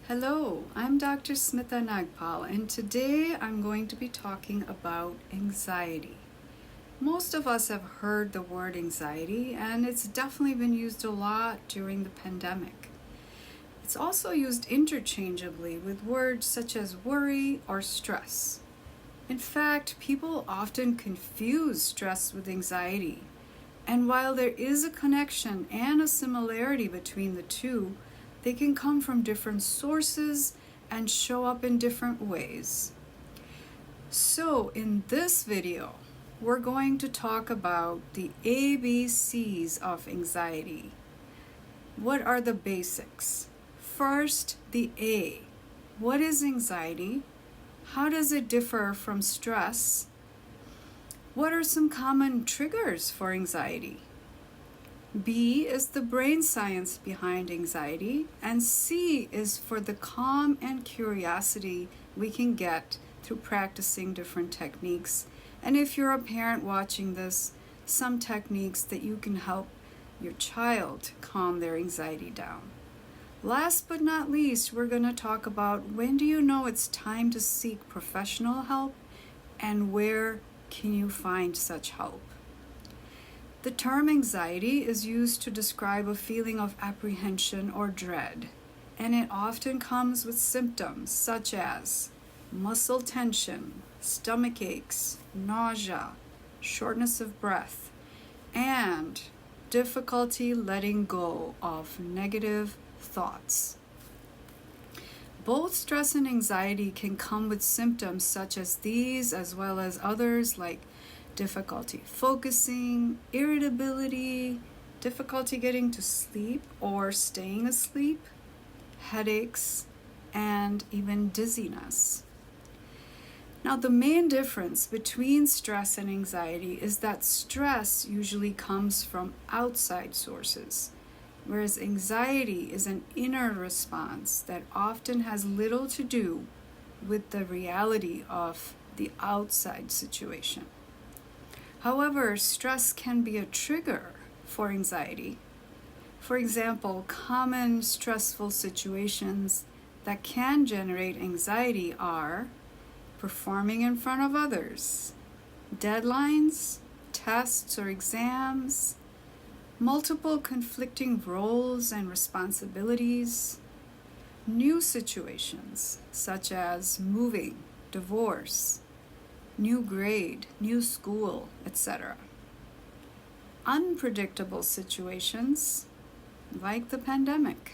Hello, I'm Dr. Smita Nagpal, and today I'm going to be talking about anxiety. Most of us have heard the word anxiety, and it's definitely been used a lot during the pandemic. It's also used interchangeably with words such as worry or stress. In fact, people often confuse stress with anxiety, and while there is a connection and a similarity between the two, they can come from different sources and show up in different ways. So in this video, we're going to talk about the ABCs of anxiety. What are the basics? First, the A. What is anxiety? How does it differ from stress? What are some common triggers for anxiety? B is the brain science behind anxiety, and C is for the calm and curiosity we can get through practicing different techniques. And if you're a parent watching this, some techniques that you can help your child calm their anxiety down. Last but not least, we're going to talk about when do you know it's time to seek professional help and where can you find such help. The term anxiety is used to describe a feeling of apprehension or dread, and it often comes with symptoms such as muscle tension, stomach aches, nausea, shortness of breath, and difficulty letting go of negative thoughts. Both stress and anxiety can come with symptoms such as these, as well as others like difficulty focusing, irritability, difficulty getting to sleep or staying asleep, headaches, and even dizziness. Now, the main difference between stress and anxiety is that stress usually comes from outside sources, whereas anxiety is an inner response that often has little to do with the reality of the outside situation. However, stress can be a trigger for anxiety. For example, common stressful situations that can generate anxiety are performing in front of others, deadlines, tests or exams, multiple conflicting roles and responsibilities, new situations such as moving, divorce, new grade, new school, etc. Unpredictable situations like the pandemic.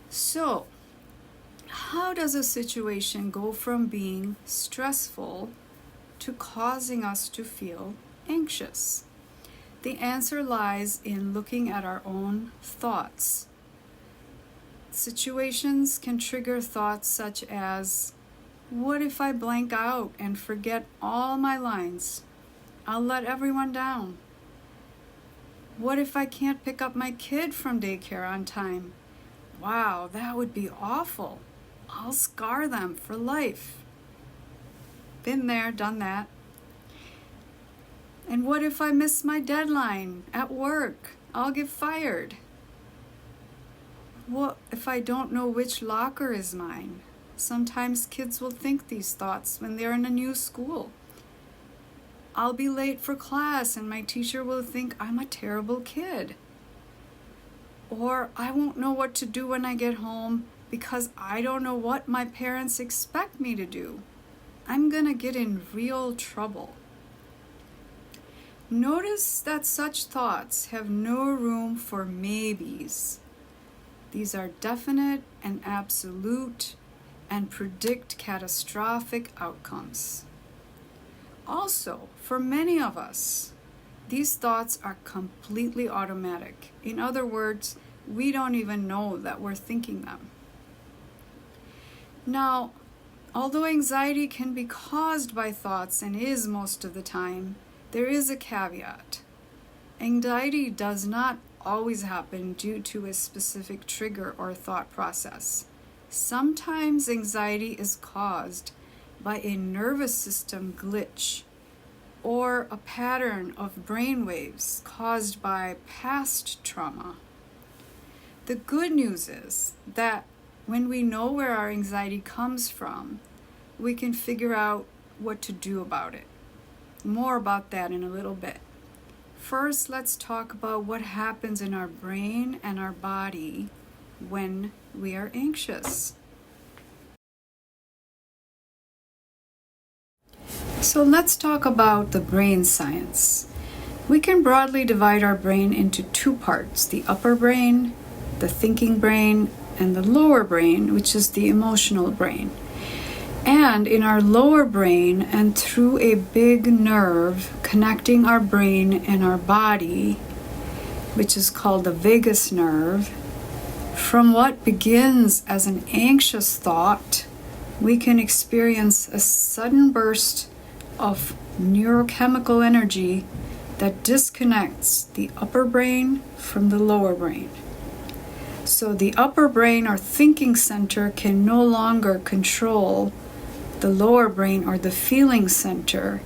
So, how does a situation go from being stressful to causing us to feel anxious? The answer lies in looking at our own thoughts. Situations can trigger thoughts such as, what if I blank out and forget all my lines? I'll let everyone down. What if I can't pick up my kid from daycare on time? Wow, that would be awful. I'll scar them for life. Been there, done that. And what if I miss my deadline at work? I'll get fired. What if I don't know which locker is mine? Sometimes kids will think these thoughts when they're in a new school. I'll be late for class and my teacher will think I'm a terrible kid. Or I won't know what to do when I get home because I don't know what my parents expect me to do. I'm gonna get in real trouble. Notice that such thoughts have no room for maybes. These are definite and absolute and predict catastrophic outcomes. Also, for many of us, these thoughts are completely automatic. In other words, we don't even know that we're thinking them. Now, although anxiety can be caused by thoughts and is most of the time, there is a caveat. Anxiety does not always happen due to a specific trigger or thought process. Sometimes anxiety is caused by a nervous system glitch or a pattern of brain waves caused by past trauma. The good news is that when we know where our anxiety comes from, we can figure out what to do about it. More about that in a little bit. First, let's talk about what happens in our brain and our body when we are anxious. So let's talk about the brain science. We can broadly divide our brain into two parts, the upper brain, the thinking brain, and the lower brain, which is the emotional brain. And in our lower brain, and through a big nerve connecting our brain and our body, which is called the vagus nerve, from what begins as an anxious thought, we can experience a sudden burst of neurochemical energy that disconnects the upper brain from the lower brain. So the upper brain or thinking center can no longer control the lower brain or the feeling center,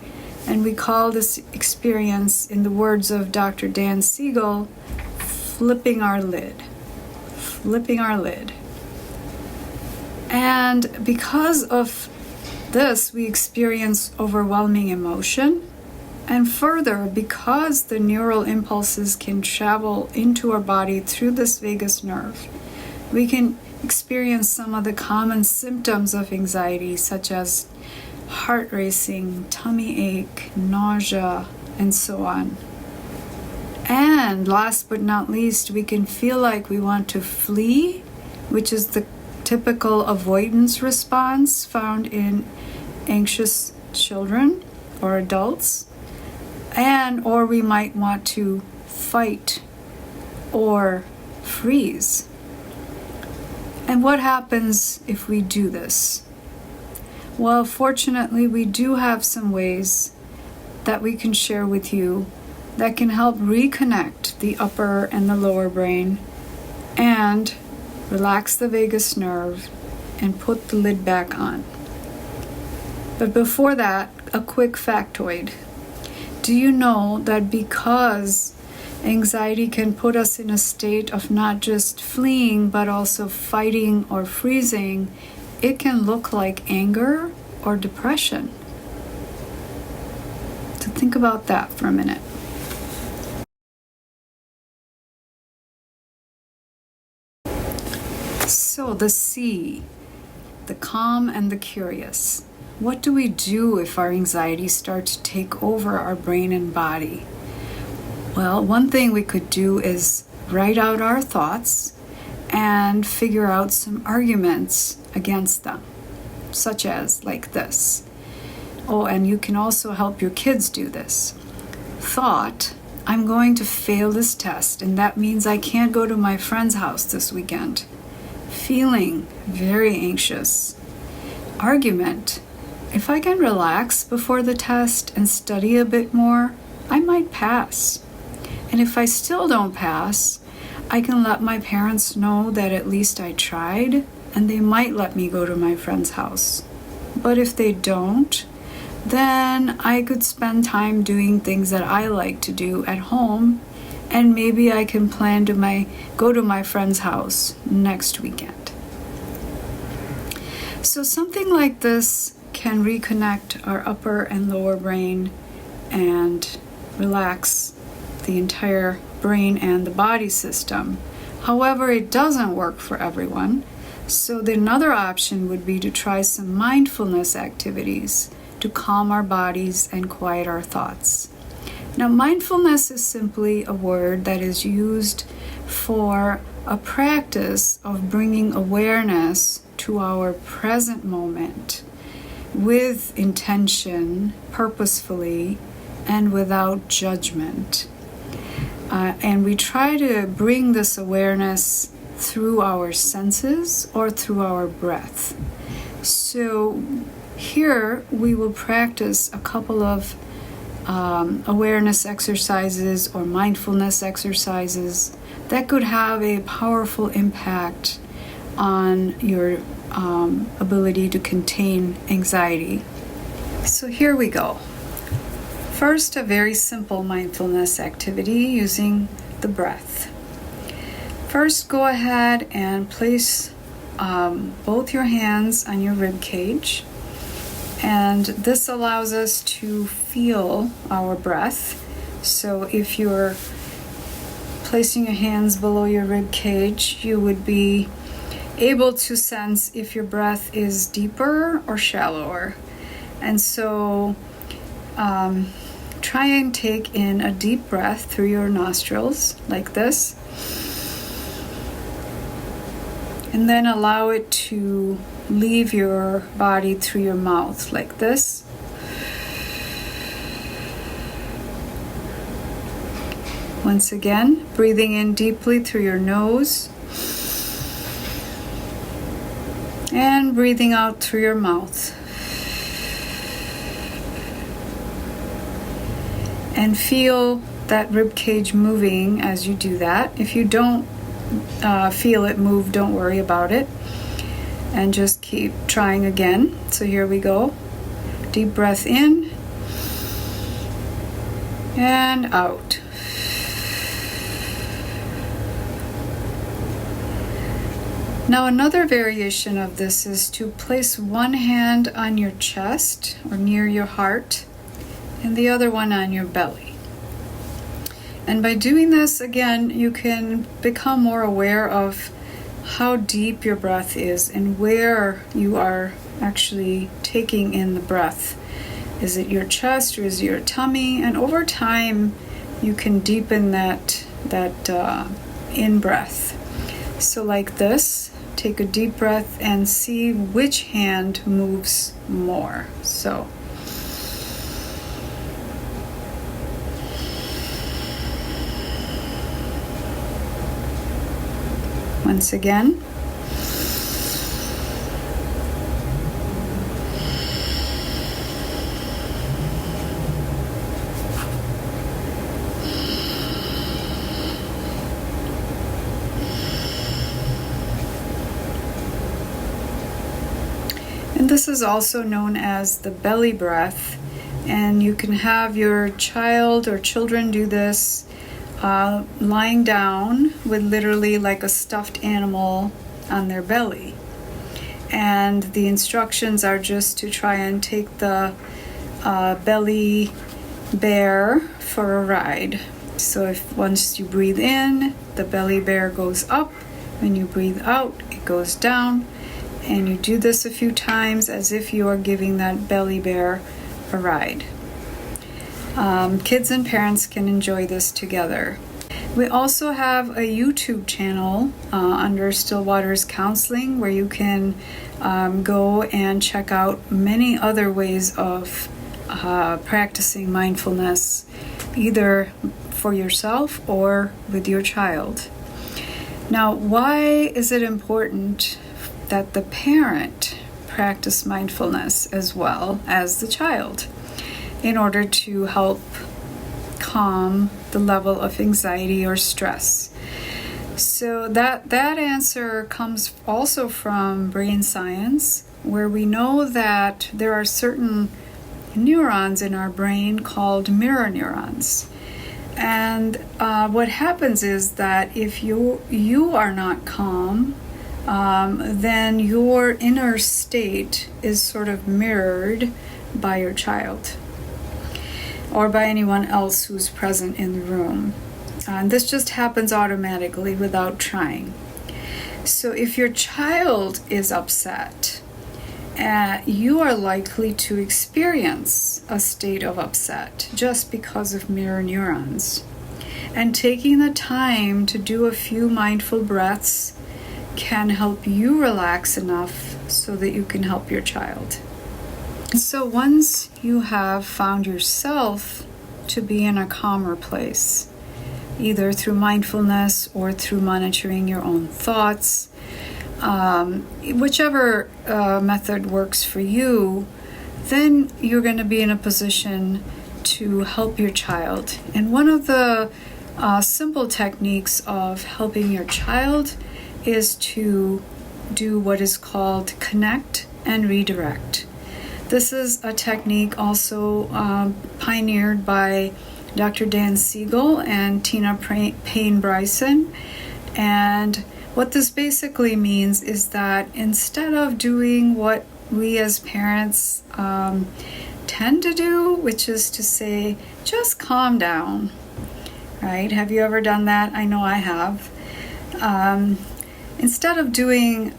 and we call this experience, in the words of Dr. Dan Siegel, flipping our lid. Flipping our lid. And because of this, we experience overwhelming emotion. And further, because the neural impulses can travel into our body through this vagus nerve, we can experience some of the common symptoms of anxiety, such as heart racing, tummy ache, nausea, and so on. And last but not least, we can feel like we want to flee, which is the typical avoidance response found in anxious children or adults. Or we might want to fight or freeze. And what happens if we do this? Well, fortunately, we do have some ways that we can share with you that can help reconnect the upper and the lower brain and relax the vagus nerve and put the lid back on. But before that, a quick factoid. Do you know that because anxiety can put us in a state of not just fleeing, but also fighting or freezing, it can look like anger or depression? So think about that for a minute. So the C, the calm and the curious. What do we do if our anxiety starts to take over our brain and body? Well, one thing we could do is write out our thoughts and figure out some arguments against them, such as like this. Oh, and you can also help your kids do this. Thought, I'm going to fail this test, and that means I can't go to my friend's house this weekend. Feeling very anxious. Argument, if I can relax before the test and study a bit more, I might pass. And if I still don't pass, I can let my parents know that at least I tried, and they might let me go to my friend's house. But if they don't, then I could spend time doing things that I like to do at home, and maybe I can plan to go to my friend's house next weekend. So something like this can reconnect our upper and lower brain and relax the entire brain and the body system. However, it doesn't work for everyone. So another option would be to try some mindfulness activities to calm our bodies and quiet our thoughts. Now, mindfulness is simply a word that is used for a practice of bringing awareness to our present moment with intention, purposefully, and without judgment. And we try to bring this awareness through our senses or through our breath. So here we will practice a couple of awareness exercises or mindfulness exercises that could have a powerful impact on your ability to contain anxiety. So here we go. First, a very simple mindfulness activity using the breath. First, go ahead and place both your hands on your rib cage, and this allows us to feel our breath. So if you're placing your hands below your rib cage, you would be able to sense if your breath is deeper or shallower. And so try and take in a deep breath through your nostrils like this, and then allow it to leave your body through your mouth like this. Once again, breathing in deeply through your nose and breathing out through your mouth. And feel that rib cage moving as you do that. If you don't feel it move, don't worry about it. And just keep trying again. So here we go. Deep breath in and out. Now another variation of this is to place one hand on your chest or near your heart and the other one on your belly. And by doing this, again, you can become more aware of how deep your breath is and where you are actually taking in the breath. Is it your chest or is it your tummy? And over time, you can deepen that in-breath. So like this, take a deep breath and see which hand moves more. So once again. And this is also known as the belly breath, and you can have your child or children do this lying down with literally like a stuffed animal on their belly. And the instructions are just to try and take the belly bear for a ride. So if once you breathe in, the belly bear goes up. When you breathe out, it goes down. And you do this a few times as if you are giving that belly bear a ride. Kids and parents can enjoy this together. We also have a YouTube channel under Stillwater's Counseling where you can go and check out many other ways of practicing mindfulness, either for yourself or with your child. Now, why is it important that the parent practice mindfulness as well as the child in order to help calm the level of anxiety or stress? So that answer comes also from brain science, where we know that there are certain neurons in our brain called mirror neurons. And what happens is that if you are not calm, then your inner state is sort of mirrored by your child or by anyone else who's present in the room. And this just happens automatically without trying. So if your child is upset, you are likely to experience a state of upset just because of mirror neurons. And taking the time to do a few mindful breaths can help you relax enough so that you can help your child. So once you have found yourself to be in a calmer place, either through mindfulness or through monitoring your own thoughts, whichever method works for you, then you're going to be in a position to help your child. And one of the simple techniques of helping your child is to do what is called connect and redirect. This is a technique also pioneered by Dr. Dan Siegel and Tina Payne Bryson. And what this basically means is that instead of doing what we as parents tend to do, which is to say, just calm down, right? Have you ever done that? I know I have. Instead of doing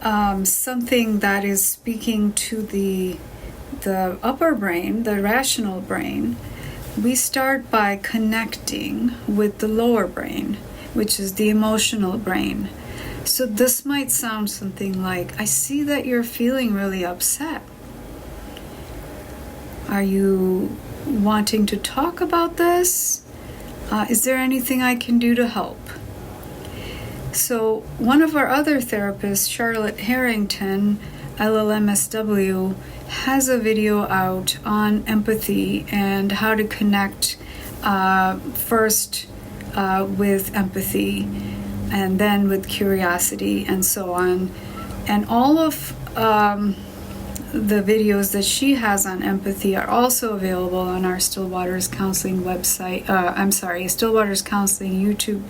something that is speaking to the upper brain, the rational brain, we start by connecting with the lower brain, which is the emotional brain. So this might sound something like, I see that you're feeling really upset. Are you wanting to talk about this? Is there anything I can do to help? So one of our other therapists, Charlotte Harrington, LLMSW, has a video out on empathy and how to connect first with empathy and then with curiosity and so on. And all of the videos that she has on empathy are also available on our Still Waters Counseling website. Still Waters Counseling YouTube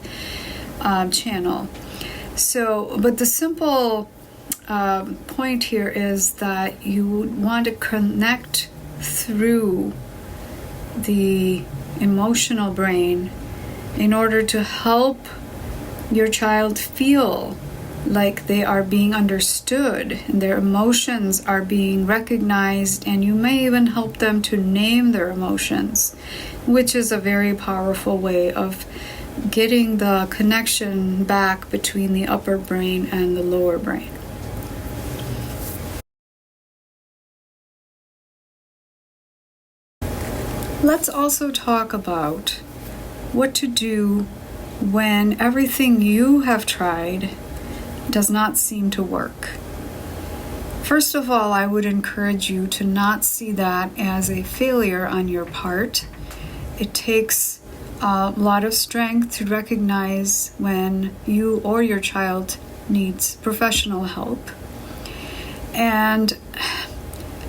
channel. So, but the simple point here is that you want to connect through the emotional brain in order to help your child feel like they are being understood and their emotions are being recognized, and you may even help them to name their emotions, which is a very powerful way of getting the connection back between the upper brain and the lower brain. Let's also talk about what to do when everything you have tried does not seem to work. First of all, I would encourage you to not see that as a failure on your part. It takes a lot of strength to recognize when you or your child needs professional help, and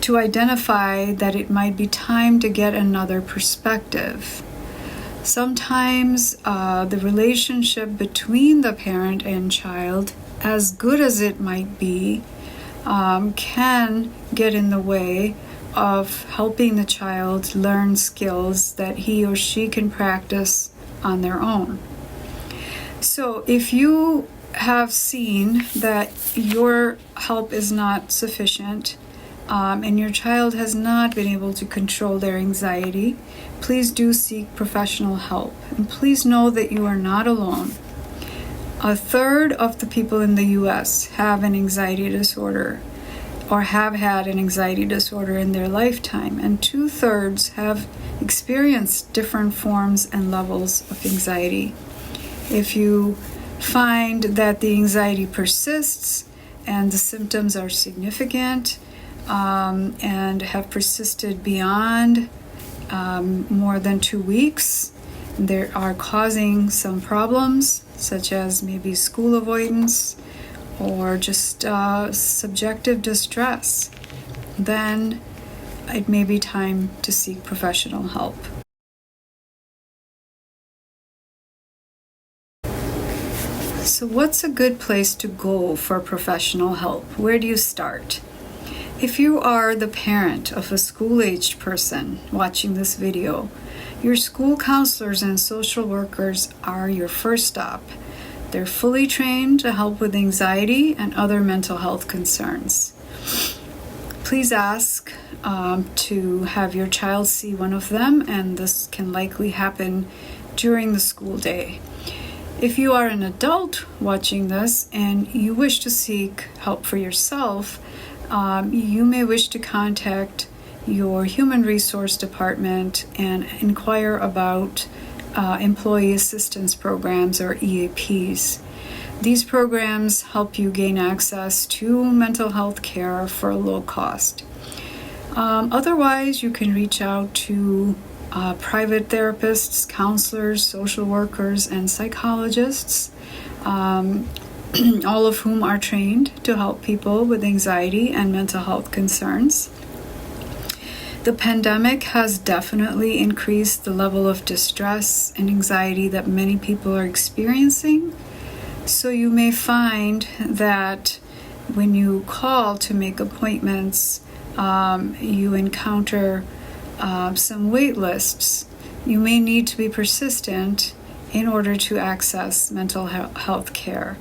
to identify that it might be time to get another perspective. Sometimes the relationship between the parent and child, as good as it might be, can get in the way of helping the child learn skills that he or she can practice on their own. So if you have seen that your help is not sufficient, and your child has not been able to control their anxiety, please do seek professional help. And please know that you are not alone. 1/3 of the people in the US have an anxiety disorder or have had an anxiety disorder in their lifetime, and 2/3 have experienced different forms and levels of anxiety. If you find that the anxiety persists and the symptoms are significant, and have persisted beyond more than 2 weeks, they are causing some problems, such as maybe school avoidance or just subjective distress, then it may be time to seek professional help. So what's a good place to go for professional help? Where do you start? If you are the parent of a school-aged person watching this video, your school counselors and social workers are your first stop. They're fully trained to help with anxiety and other mental health concerns. Please ask to have your child see one of them, and this can likely happen during the school day. If you are an adult watching this and you wish to seek help for yourself, you may wish to contact your human resource department and inquire about employee assistance programs, or EAPs. These programs help you gain access to mental health care for a low cost. Otherwise, you can reach out to private therapists, counselors, social workers, and psychologists, all of whom are trained to help people with anxiety and mental health concerns. The pandemic has definitely increased the level of distress and anxiety that many people are experiencing. So you may find that when you call to make appointments, you encounter some wait lists. You may need to be persistent in order to access mental health care.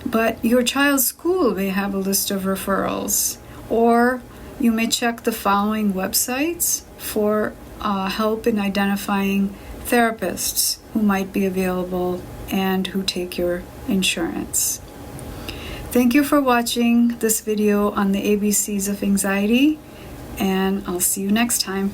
But your child's school may have a list of referrals, or you may check the following websites for help in identifying therapists who might be available and who take your insurance. Thank you for watching this video on the ABCs of anxiety, and I'll see you next time.